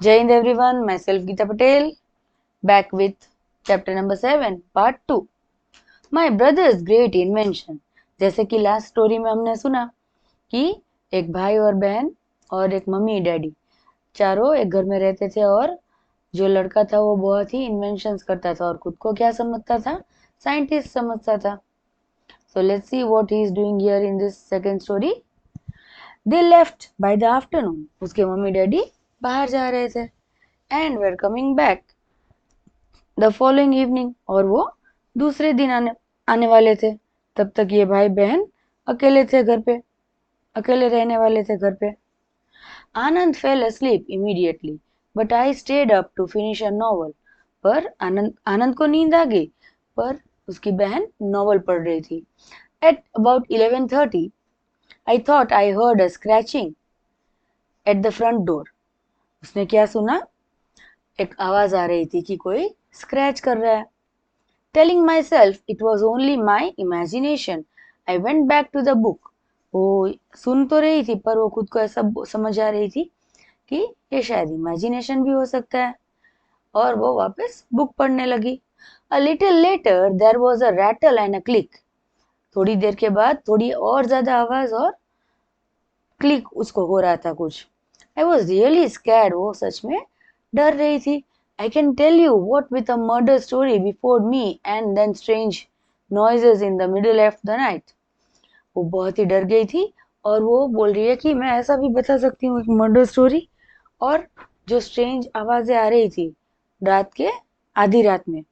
Jai Hind everyone, myself Geeta Patel, back with chapter number 7, part 2. My brother's great invention. जैसे कि last story में हमने सुना कि एक भाई और बहन और एक मम्मी डैडी चारों एक घर में रहते थे और जो लड़का था वो बहुत ही इन्वेंशंस करता था और खुद को क्या समझता था, साइंटिस्ट समझता था. So let's see what he is doing here in this second story. They left by the afternoon. उसके मम्मी डैडी बाहर जा रहे थे and were coming back the following evening. और वो दूसरे दिन आने वाले थे. तब तक ये भाई बहन अकेले थे घर पे, अकेले रहने वाले थे घर पे. आनंद fail asleep immediately, but I stayed up to finish a novel. पर आनंद को नींद आ गई, पर उसकी बहन नॉवल पढ़ रही थी. At about 11:30, I thought I heard a scratching at the front door. उसने क्या सुना? एक आवाज आ रही थी कि कोई स्क्रैच कर रहा है. Telling myself it was only my imagination, I went back to the book. वो सुन तो रही थी पर वो खुद को ऐसा समझ आ रही थी कि ये शायद इमेजिनेशन भी हो सकता है, और वो वापस बुक पढ़ने लगी. A little later there was a rattle and a click. थोड़ी देर के बाद थोड़ी और ज्यादा आवाज और क्लिक उसको हो रहा था कुछ. I was really scared. वो सच में डर रही थी. I can tell you what with a murder story before me and then strange noises in the middle of the night. वो बहुत ही डर गई थी और वो बोल रही है कि मैं ऐसा भी बता सकती हूँ एक मर्डर स्टोरी, और जो स्ट्रेंज आवाजें आ रही थी रात के आधी रात में.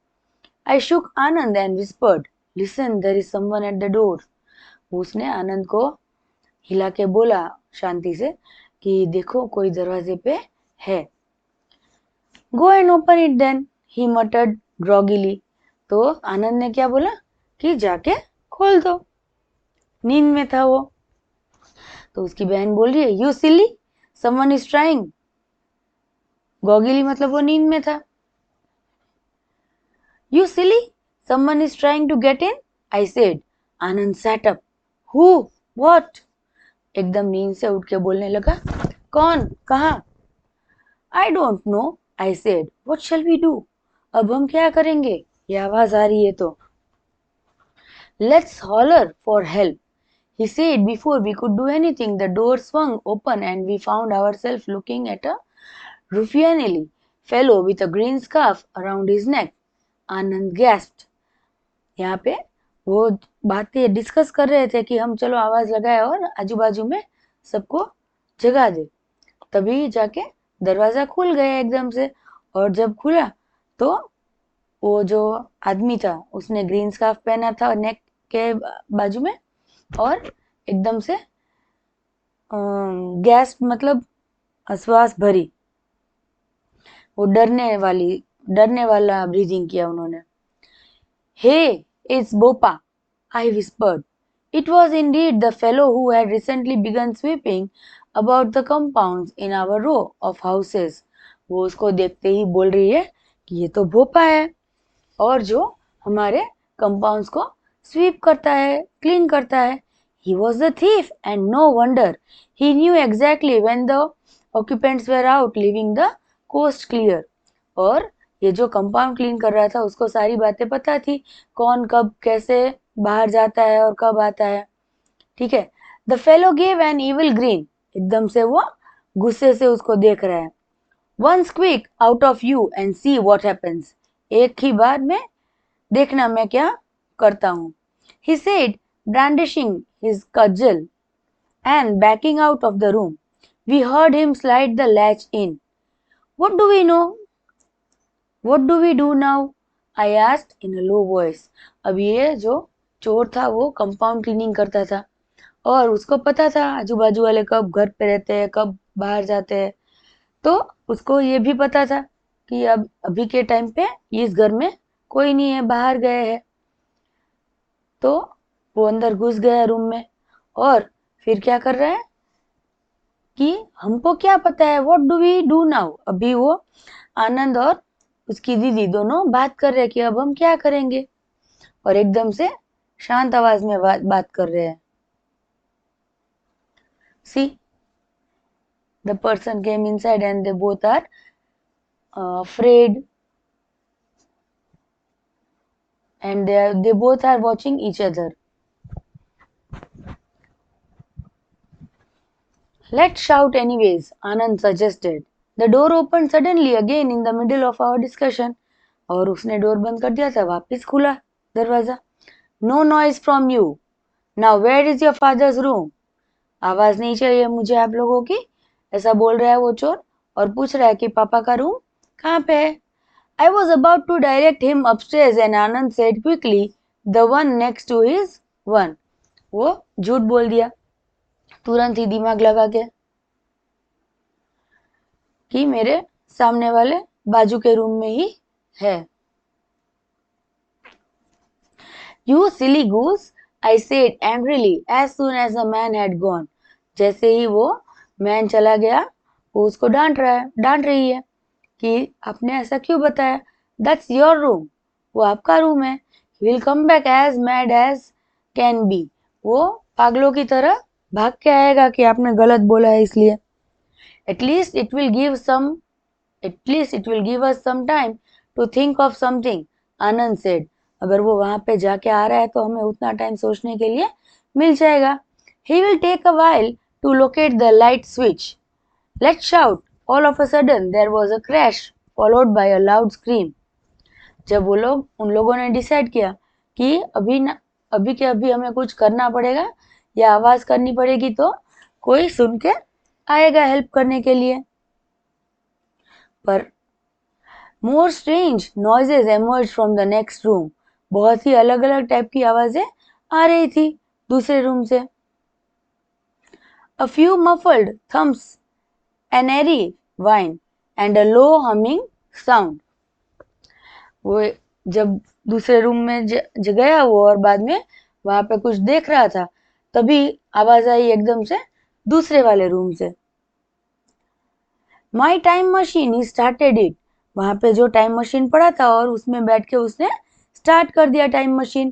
I shook Anand and whispered, "Listen, there is someone at the door." उसने आनंद को हिला के बोला शांति से कि देखो कोई दरवाजे पे है. Go and open it then, he muttered groggily. तो आनंद ने क्या बोला कि जाके खोल दो. नींद में था वो. तो उसकी बहन बोल रही है, you silly, someone is trying. गॉगिली मतलब वो नींद में था. You silly, someone is trying to get in, I said. Anand sat up. Who? What? एकदम नींद से उठ के बोलने लगा, कौन, कहाँ? I don't know, I said. What shall we do? अब हम क्या करेंगे? ये आवाज आ रही है तो. Let's holler for help, he said. Before we could do anything, the door swung open and we found ourselves looking at a ruffianly fellow with a green scarf around his neck. Anand gasped. यहाँ पे वो बातें discuss कर रहे थे कि हम चलो आवाज लगाए और आजू बाजू में सबको जगा दे. तभी जाके दरवाजा खुल गया एकदम से, और जब खुला तो वो जो आदमी था उसने ग्रीन स्कार्फ पहना था नेक के बाजू में, और एकदम से गैस मतलब श्वास भरी, वो डरने वाला ब्रीदिंग किया उन्होंने. Hey, it's Bopa, I whispered. It was indeed the fellow who had recently begun sweeping about the compounds in our row of houses. वो उसको देखते ही बोल रही है कि ये तो भोपा है, और जो हमारे कंपाउंड्स को स्वीप करता है, क्लीन करता है. He was the thief, and no wonder. He knew exactly when the occupants were out, leaving the coast clear. और ये जो कंपाउंड क्लीन कर रहा था उसको सारी बातें पता थी, कौन कब कैसे बाहर जाता है और कब आता है. ठीक है. The fellow gave an evil green. एकदम से वो गुस्से से उसको देख रहा है. Once quick out of you and see what happens. एक ही बार में देखना मैं क्या करता हूँ. He said, brandishing his cudgel and backing out of the room. We heard him slide the latch in. What do we know? What do we do now? I asked in a low voice. अब ये जो चोर था वो compound cleaning करता था और उसको पता था आजू बाजू वाले कब घर पे रहते हैं, कब बाहर जाते हैं. तो उसको ये भी पता था कि अब अभी के टाइम पे इस घर में कोई नहीं है, बाहर गए हैं. तो वो अंदर घुस गया रूम में और फिर क्या कर रहा है कि हमको क्या पता है, what do we do now. अभी वो आनंद और उसकी दीदी दोनों बात कर रहे हैं कि अब हम क्या करेंगे, और एकदम से शांत आवाज में बात कर रहे हैं. See the person came inside and they both are afraid, and they both are watching each other. Let's shout anyways, Anand suggested. The door opened suddenly again in the middle of our discussion. और उसने door बंद कर दिया था, वापस खुला दरवाजा. No noise from you. Now where is your father's room? आवाज नहीं चाहिए मुझे आप लोगों की, ऐसा बोल रहा है वो चोर और पूछ रहा है कि पापा का रूम कहाँ पे है. I was about to direct him upstairs and Anand said quickly, the one next to his one. वो झूठ बोल दिया तुरंत ही दिमाग लगा के कि मेरे सामने वाले बाजू के रूम में ही है. You silly goose, I said angrily as soon as the man had gone. जैसे ही वो मैन चला गया, वो उसको डांट रही है कि आपने ऐसा क्यों बताया. That's your room. वो आपका रूम है. He will come back as mad as can be. वो पागलों की तरह भाग के आएगा कि आपने गलत बोला है इसलिए. At least it will give us some time to think of something, Anand said. अगर वो वहां पे जाके आ रहा है तो हमें उतना टाइम सोचने के लिए मिल जाएगा. He will take a while to locate the light switch. Let's shout. All of a sudden there was a crash followed by a loud scream. जब उन लोगों ने डिसाइड किया कि अभी के अभी हमें कुछ करना पड़ेगा या आवाज करनी पड़ेगी तो कोई सुन के आएगा हेल्प करने के लिए. पर more strange noises emerged from the next room. बहुत ही अलग अलग टाइप की आवाजें आ रही थी दूसरे रूम से. A few muffled thumps, an airy whine, and a low humming sound. वो जब दूसरे रूम में गया वो और बाद में वहां पे कुछ देख रहा था, तभी आवाज आई एकदम से दूसरे वाले रूम से. My time machine, he started it. वहां पे जो टाइम मशीन पड़ा था और उसमें बैठ के उसने स्टार्ट कर दिया time machine.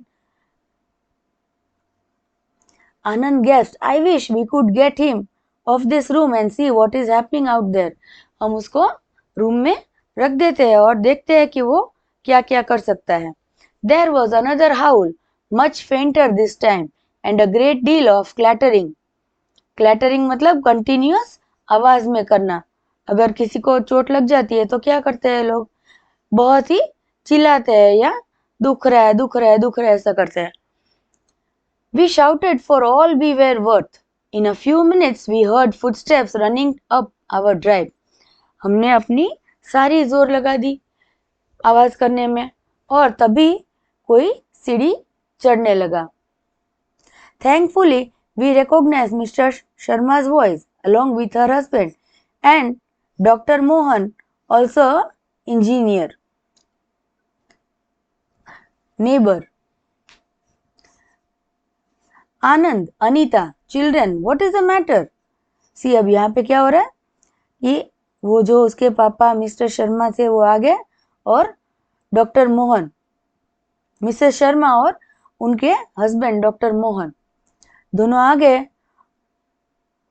Anand gasped, I wish we could get him off this room and see what is happening out there. हम उसको रूम में रख देते हैं और देखते हैं कि वो क्या क्या कर सकता है. There was another howl, much fainter this time, and a great deal of clattering. Clattering मतलब continuous आवाज में करना. अगर किसी को चोट लग जाती है तो क्या करते हैं लोग, बहुत ही चिल्लाते हैं या दुख रहा है ऐसा करते हैं. We shouted for all we were worth. In a few minutes we heard footsteps running up our drive. हमने अपनी सारी जोर लगा दी आवाज करने में और तभी कोई सीढ़ी चढ़ने लगा. Thankfully we recognized Mr. Sharma's voice along with her husband and Dr. Mohan, also engineer, neighbor. Anand, Anita, children, what is the matter? See, अब यहाँ पे क्या हो रहा है कि वो जो उसके पापा मिस्टर शर्मा थे वो आ गए और डॉक्टर मोहन, मिसेस शर्मा और उनके हस्बैंड डॉक्टर मोहन दोनों आ गए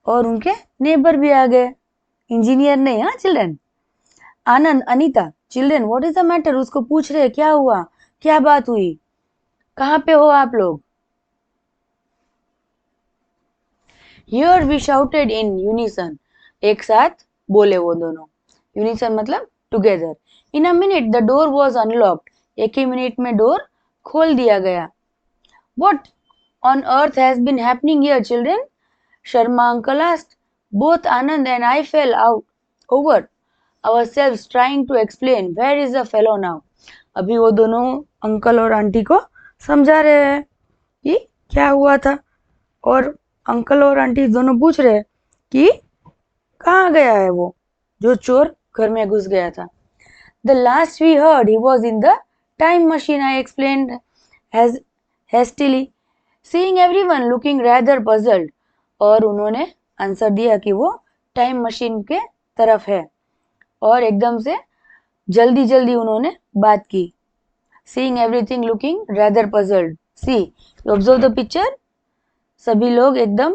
और उनके नेबर भी आ गए. इंजीनियर नहीं, हाँ children. Anand, Anita, children, what is the matter? उसको पूछ रहे क्या हुआ, क्या बात हुई, कहाँ पे हो आप लोग. Here we shouted in unison. एक साथ बोले वो दोनों. Unison मतलब together. In a minute the door was unlocked. एक ही मिनट में डोर खोल दिया गया. What on earth has been happening here, children? Sharma uncle asked. Both Anand and I fell out over ourselves trying to explain where is the fellow now. अभी वो दोनों uncle और aunty को समझा रहे हैं कि क्या हुआ था और अंकल और आंटी दोनों पूछ रहे हैं कि कहाँ गया है वो जो चोर घर में घुस गया था. The last we heard he was in the time machine, I explained as hastily, seeing everyone looking rather puzzled. और उन्होंने आंसर दिया कि वो टाइम मशीन के तरफ है और एकदम से जल्दी जल्दी उन्होंने बात की. Seeing everything looking rather puzzled. See, you observe the picture. सभी लोग एकदम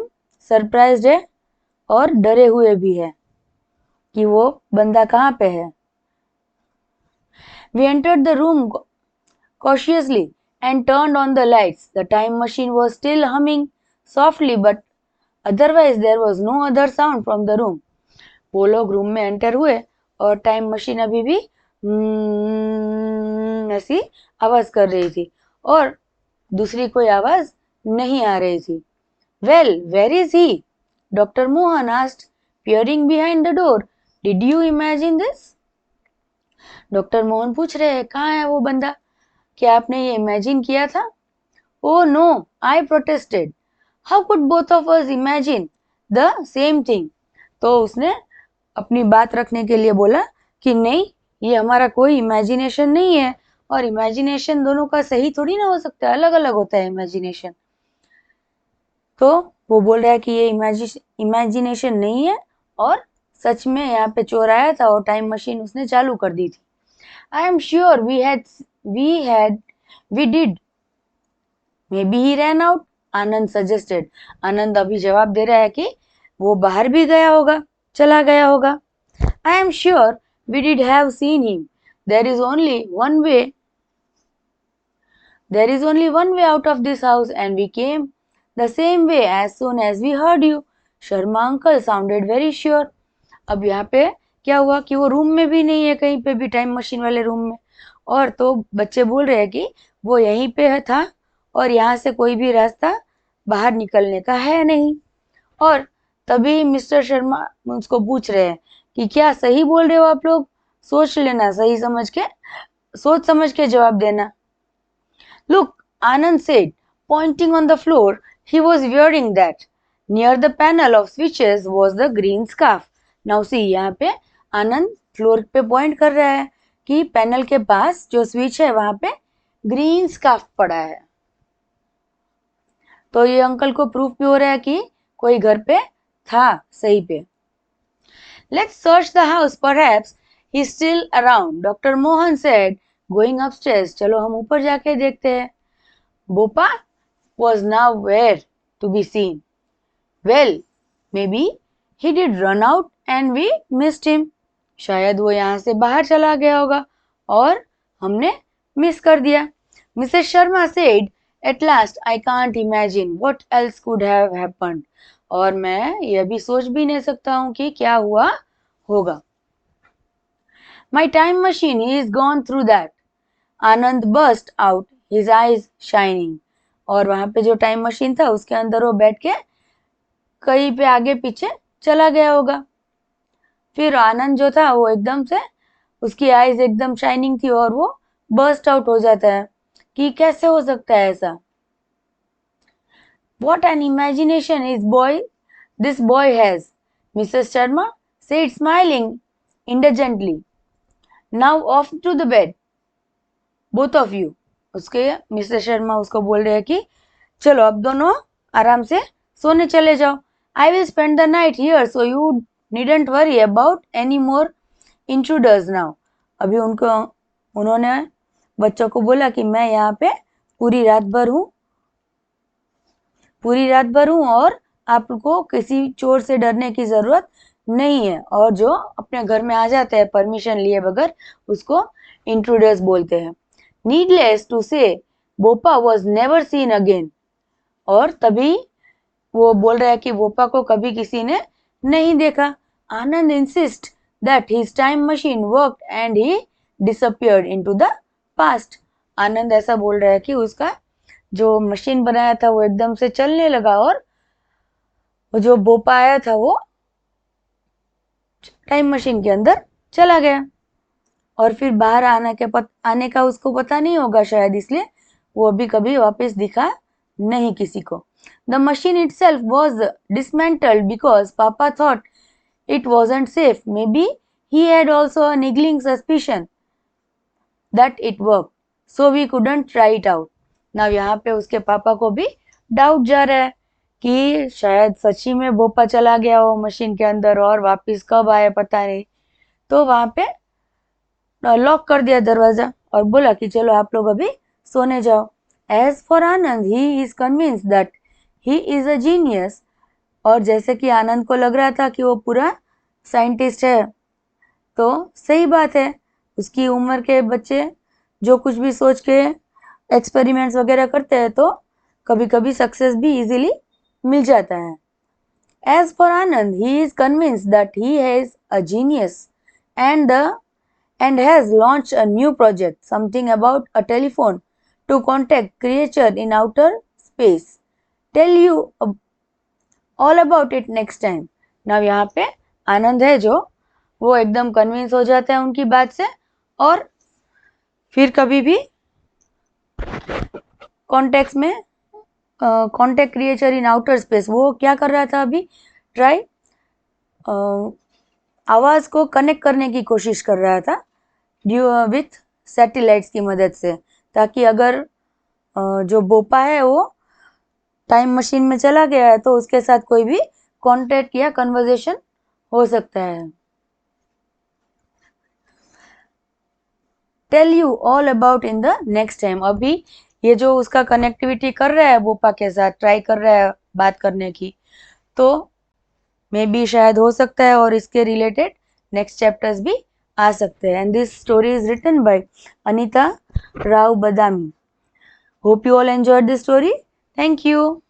सरप्राइज्ड है और डरे हुए भी है कि वो बंदा कहाँ पे है. We entered the room cautiously and turned on the lights. The time machine was still humming softly, but otherwise there was no other sound from the room. वो लोग रूम में एंटर हुए और टाइम मशीन अभी भी ऐसी आवाज कर रही थी और दूसरी कोई आवाज नहीं आ रही थी. Well, where is he? Dr. Mohan asked, peering behind the door. Did you imagine this? Doctor Mohan पूछ रहे हैं, कहाँ है वो बंदा? क्या आपने ये इमेजिन किया था? Oh no, I protested. How could both of us imagine the same thing? तो उसने अपनी बात रखने के लिए बोला कि नहीं, ये हमारा कोई इमेजिनेशन नहीं है और इमेजिनेशन दोनों का सही थोड़ी ना हो सकता है, अलग अलग होता है इमेजिनेशन. तो वो बोल रहा है कि ये इमेजिनेशन नहीं है और सच में यहाँ पे चोर आया था और टाइम मशीन उसने चालू कर दी थी. I am sure we did. Maybe he ran out, Anand suggested. Anand अभी जवाब दे रहा है कि वो बाहर भी गया होगा, चला गया होगा. I am sure we did have seen him. There is only one way out of this house and we came the same way as soon as we heard you. Sharma uncle sounded very sure. अब यहाँ पे क्या हुआ कि वो room में भी नहीं है, कहीं पे भी टाइम मशीन वाले रूम में, और तो बच्चे बोल रहे हैं कि वो यहीं पे था और यहाँ से कोई भी रास्ता बाहर निकलने का है नहीं. और तभी मिस्टर शर्मा उसको पूछ रहे हैं कि क्या सही बोल रहे हो आप लोग? सोच लेना, सही समझ के, सोच समझ के जवाब देना. Look, Anand said, pointing on the floor. He was wearing that. Near the panel of switches was the green scarf. Now see, यहाँ पे आनंद फ्लोर पे पॉइंट कर रहा है कि पैनल के पास जो स्विच है वहां पे ग्रीन स्कार्फ पड़ा है. तो ये अंकल को प्रूफ भी हो रहा है कि कोई घर पे था सही पे. Let's search the house. Perhaps he's still around. Dr. Mohan said, going upstairs. चलो हम ऊपर जाके देखते हैं. Bopa was nowhere to be seen. Well, maybe he did run out and we missed him. शायद वो यहाँ से बाहर चला गया होगा और हमने मिस कर दिया. Mrs. Sharma said, at last I can't imagine what else could have happened. और मैं यह भी सोच भी नहीं सकता हूँ कि क्या हुआ होगा. My time machine is gone through that. Anand burst out, his eyes shining. और वहां पे जो टाइम मशीन था उसके अंदर वो बैठ के कहीं पे आगे पीछे चला गया होगा. फिर आनंद जो था वो एकदम से, उसकी आईज एकदम शाइनिंग थी और वो बर्स्ट आउट हो जाता है कि कैसे हो सकता है ऐसा. What an imagination this boy has, Mrs. Sharma said, smiling indulgently. Now off to the bed, both of you. उसके मिस्टर शर्मा उसको बोल रहे हैं कि चलो अब दोनों आराम से सोने चले जाओ. I will spend the night here so you needn't worry about any more intruders now. अभी उन्होंने बच्चों को बोला कि मैं यहाँ पे पूरी रात भर हूँ और आपको किसी चोर से डरने की जरूरत नहीं है. और जो अपने घर में आ जाते हैं परमिशन लिए बगैर उसको इंट्रूडर्स बोलते हैं. Needless to say, बोपा was never seen again. और तभी वो बोल रहा है कि बोपा को कभी किसी ने नहीं देखा. आनंद insist that his time machine worked and he disappeared into the past. आनंद ऐसा बोल रहा है कि उसका जो मशीन बनाया था वो एकदम से चलने लगा और जो बोपा आया था वो टाइम मशीन के अंदर चला गया. और फिर बाहर आने का उसको पता नहीं होगा शायद, इसलिए वो अभी कभी वापस दिखा नहीं किसी को. The machine itself was dismantled because papa thought it wasn't safe. Maybe he had also a niggling suspicion that it work so we couldn't try it out. Now यहाँ पे उसके पापा को भी डाउट जा रहा है कि शायद सच्ची में बोपा चला गया हो मशीन के अंदर और वापस कब आए पता नहीं. तो वहां पे लॉक कर दिया दरवाजा और बोला कि चलो आप लोग अभी सोने जाओ. As for Anand, he is convinced that he is a genius. और जैसे कि आनंद को लग रहा था कि वो पूरा साइंटिस्ट है, तो सही बात है, उसकी उम्र के बच्चे जो कुछ भी सोच के एक्सपेरिमेंट्स वगैरह करते हैं तो कभी कभी सक्सेस भी इजीली मिल जाता है. As for Anand, he is convinced that he is a genius and has launched a new project, something about a telephone to contact creature in outer space. Tell you all about it next time. Now यहाँ पे आनंद है जो वो एकदम convince हो जाता है उनकी बात से और फिर कभी भी कॉन्टेक्ट में कॉन्टेक्ट क्रिएचर इन आउटर स्पेस वो क्या कर रहा था अभी ट्राई आवाज को कनेक्ट करने की कोशिश कर रहा था विथ सैटेलाइट्स की मदद से, ताकि अगर जो बोपा है वो टाइम मशीन में चला गया है तो उसके साथ कोई भी कॉन्टेक्ट या कन्वर्सेशन हो सकता है. Tell you all about in the next time. अभी ये जो उसका कनेक्टिविटी कर रहा है बोपा के साथ, ट्राई कर रहा है बात करने की, तो मे बी शायद हो सकता है और इसके रिलेटेड नेक्स्ट चैप्टर्स भी आ सकते हैं. And this story is written by Anita Rao Badami. Hope you all enjoyed this story. Thank you.